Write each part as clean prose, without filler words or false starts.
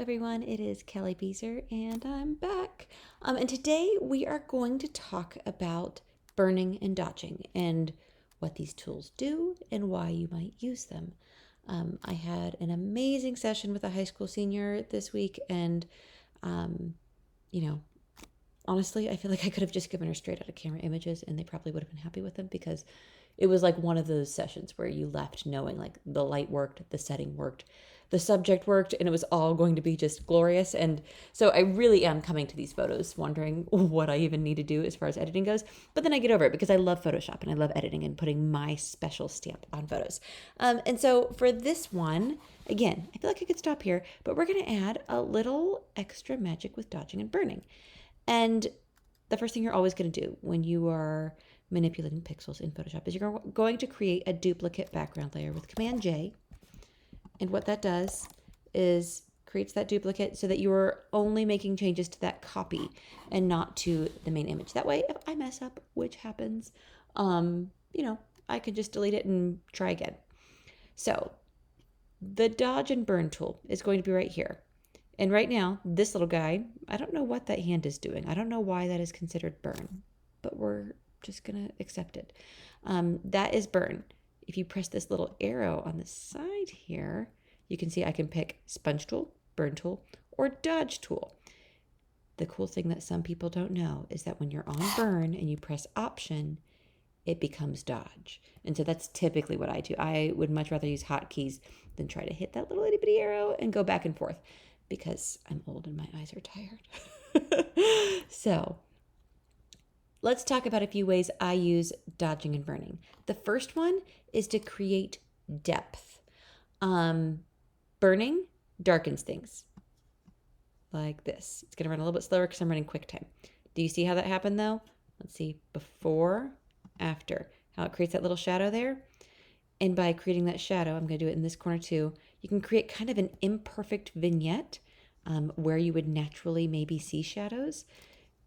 everyone, it is Kelly Beezer and I'm back. And today we are going to talk about burning and dodging and what these tools do and why you might use them. I had an amazing session with a high school senior this week, and um, you know, honestly, I feel like I could have just given her straight out of camera images and they probably would have been happy with them, because it was like one of those sessions where you left knowing like the light worked, the setting worked, the subject worked, and it was all going to be just glorious. And so I really am coming to these photos wondering what I even need to do as far as editing goes. But then I get over it because I love Photoshop and I love editing and putting my special stamp on photos. And so for this one, again, I feel like I could stop here, but we're going to add a little extra magic with dodging and burning. And the first thing you're always going to do when you are manipulating pixels in Photoshop is you're going to create a duplicate background layer with Command J. And what that does is creates that duplicate so that you're only making changes to that copy and not to the main image. That way, if I mess up, which happens, I can just delete it and try again. So the dodge and burn tool is going to be right here. And right now, this little guy, I don't know what that hand is doing. I don't know why that is considered burn, but we're just going to accept it. That is burn. If you press this little arrow on the side here, you can see I can pick sponge tool, burn tool, or dodge tool. The cool thing that some people don't know is that when you're on burn and you press option, it becomes dodge. And so that's typically what I do. I would much rather use hotkeys than try to hit that little itty bitty arrow and go back and forth, because I'm old and my eyes are tired. So let's talk about a few ways I use dodging and burning. The first one is to create depth. Burning darkens things like this. It's going to run a little bit slower because I'm running QuickTime. Do you see how that happened though? Let's see, before, after, how it creates that little shadow there. And by creating that shadow, I'm going to do it in this corner too, you can create kind of an imperfect vignette where you would naturally maybe see shadows.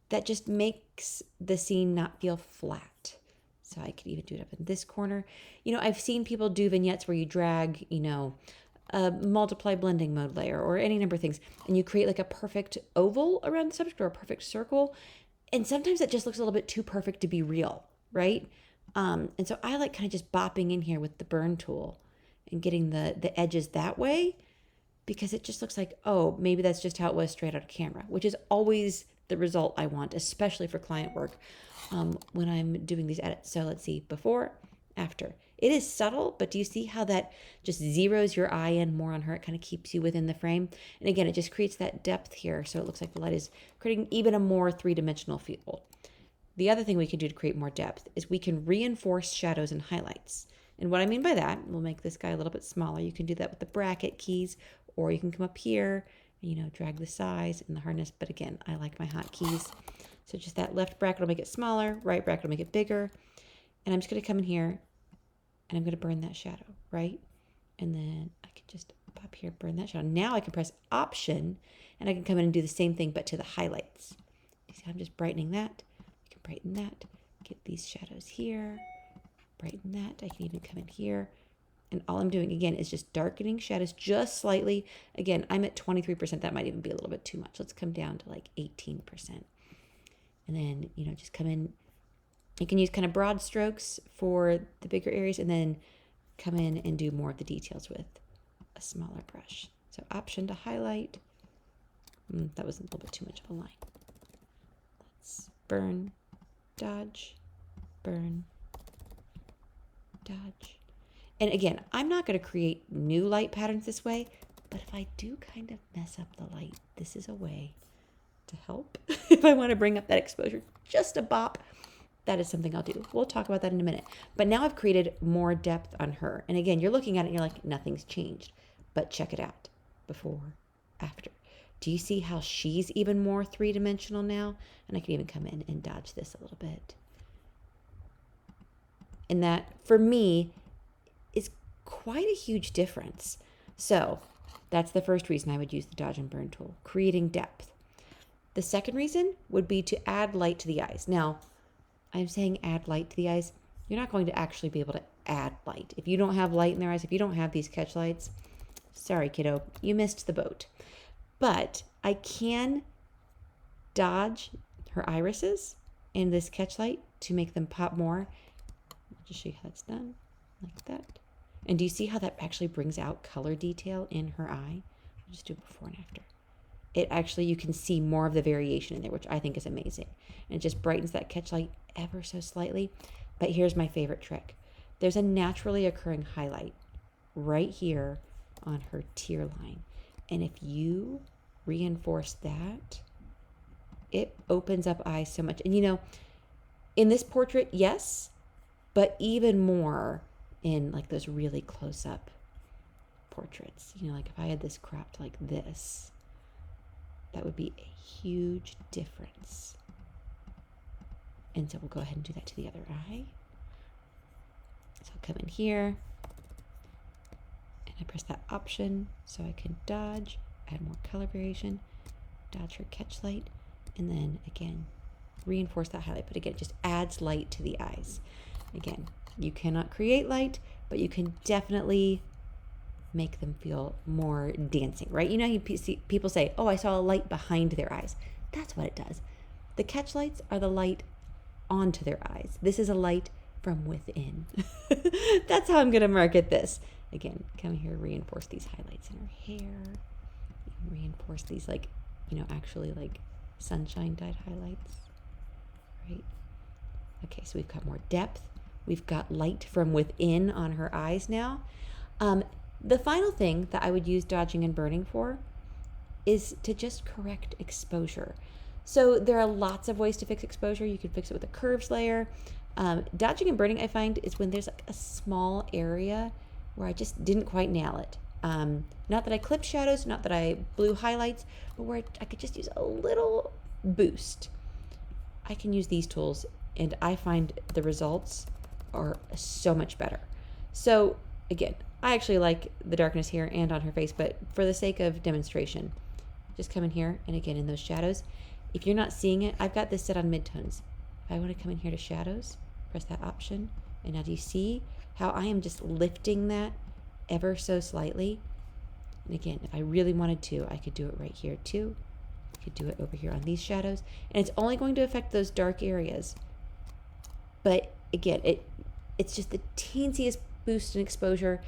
That just makes the scene not feel flat. So I could even do it up in this corner. I've seen people do vignettes where you drag, a multiply blending mode layer or any number of things, and you create like a perfect oval around the subject or a perfect circle. And sometimes it just looks a little bit too perfect to be real, right? And so I like kind of just bopping in here with the burn tool and getting the edges that way, because it just looks like, oh, maybe that's just how it was straight out of camera, which is always the result I want, especially for client work when I'm doing these edits. So let's see, before, after. It is subtle, but do you see how that just zeroes your eye in more on her? It kind of keeps you within the frame. And again, it just creates that depth here. So it looks like the light is creating even a more three-dimensional feel. The other thing we can do to create more depth is we can reinforce shadows and highlights. And what I mean by that, we'll make this guy a little bit smaller. You can do that with the bracket keys, or you can come up here and, drag the size and the hardness. But again, I like my hotkeys. So just that left bracket will make it smaller, right bracket will make it bigger. And I'm just going to come in here and I'm going to burn that shadow, right? And then I can just pop here, burn that shadow. Now I can press option and I can come in and do the same thing, but to the highlights. You see how I'm just brightening that? You can brighten that, get these shadows here, brighten that. I can even come in here. And all I'm doing, again, is just darkening shadows just slightly. Again, I'm at 23%. That might even be a little bit too much. Let's come down to like 18%. And then, just come in. You can use kind of broad strokes for the bigger areas and then come in and do more of the details with a smaller brush. So option to highlight. That was a little bit too much of a line. Let's burn, dodge, burn, dodge. And again, I'm not going to create new light patterns this way, but if I do kind of mess up the light, this is a way to help. If I want to bring up that exposure just a bop, that is something I'll do. We'll talk about that in a minute. But now I've created more depth on her. And again, you're looking at it and you're like, nothing's changed. But check it out. Before, after. Do you see how she's even more three-dimensional now? And I can even come in and dodge this a little bit. And that, for me, is quite a huge difference. So that's the first reason I would use the dodge and burn tool, creating depth. The second reason would be to add light to the eyes. Now, I'm saying add light to the eyes. You're not going to actually be able to add light. If you don't have light in their eyes, if you don't have these catch lights, sorry, kiddo, you missed the boat. But I can dodge her irises in this catch light to make them pop more. I'll just show you how it's done, like that. And do you see how that actually brings out color detail in her eye? I'll just do it before and after. It actually, you can see more of the variation in there, which I think is amazing. And it just brightens that catch light ever so slightly. But here's my favorite trick. There's a naturally occurring highlight right here on her tear line. And if you reinforce that, it opens up eyes so much. And you know, in this portrait, yes, but even more in like those really close up portraits. You know, like if I had this cropped like this, that would be a huge difference. And so we'll go ahead and do that to the other eye. So I'll come in here and I press that option so I can dodge, add more color variation, dodge her catch light, and then again, reinforce that highlight. But again, it just adds light to the eyes. Again, you cannot create light, but you can definitely make them feel more dancing, right? You know, you see people say, oh, I saw a light behind their eyes. That's what it does. The catch lights are the light onto their eyes. This is a light from within. That's how I'm going to market this. Again, come here, reinforce these highlights in her hair. Reinforce these like, you know, actually like sunshine dyed highlights, right? Okay, so we've got more depth. We've got light from within on her eyes now. The final thing that I would use dodging and burning for is to just correct exposure. So there are lots of ways to fix exposure. You can fix it with a curves layer. Dodging and burning, I find, is when there's like a small area where I just didn't quite nail it. Not that I clipped shadows, not that I blew highlights, but where I could just use a little boost. I can use these tools and I find the results are so much better. So again, I actually like the darkness here and on her face, but for the sake of demonstration, just come in here and again in those shadows. If you're not seeing it, I've got this set on midtones. If I want to come in here to shadows, press that option, and now do you see how I am just lifting that ever so slightly? And again, if I really wanted to, I could do it right here too. I could do it over here on these shadows, and it's only going to affect those dark areas. But again, it's just the teensiest boost in exposure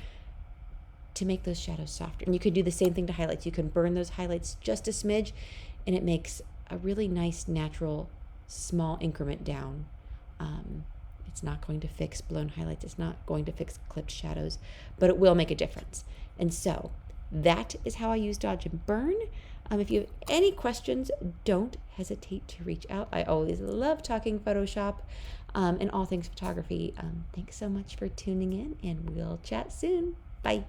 to make those shadows softer. And you could do the same thing to highlights. You can burn those highlights just a smidge, and it makes a really nice, natural, small increment down. It's not going to fix blown highlights. It's not going to fix clipped shadows, but it will make a difference. And so that is how I use dodge and burn. If you have any questions, don't hesitate to reach out. I always love talking Photoshop and all things photography. Thanks so much for tuning in, and we'll chat soon. Bye.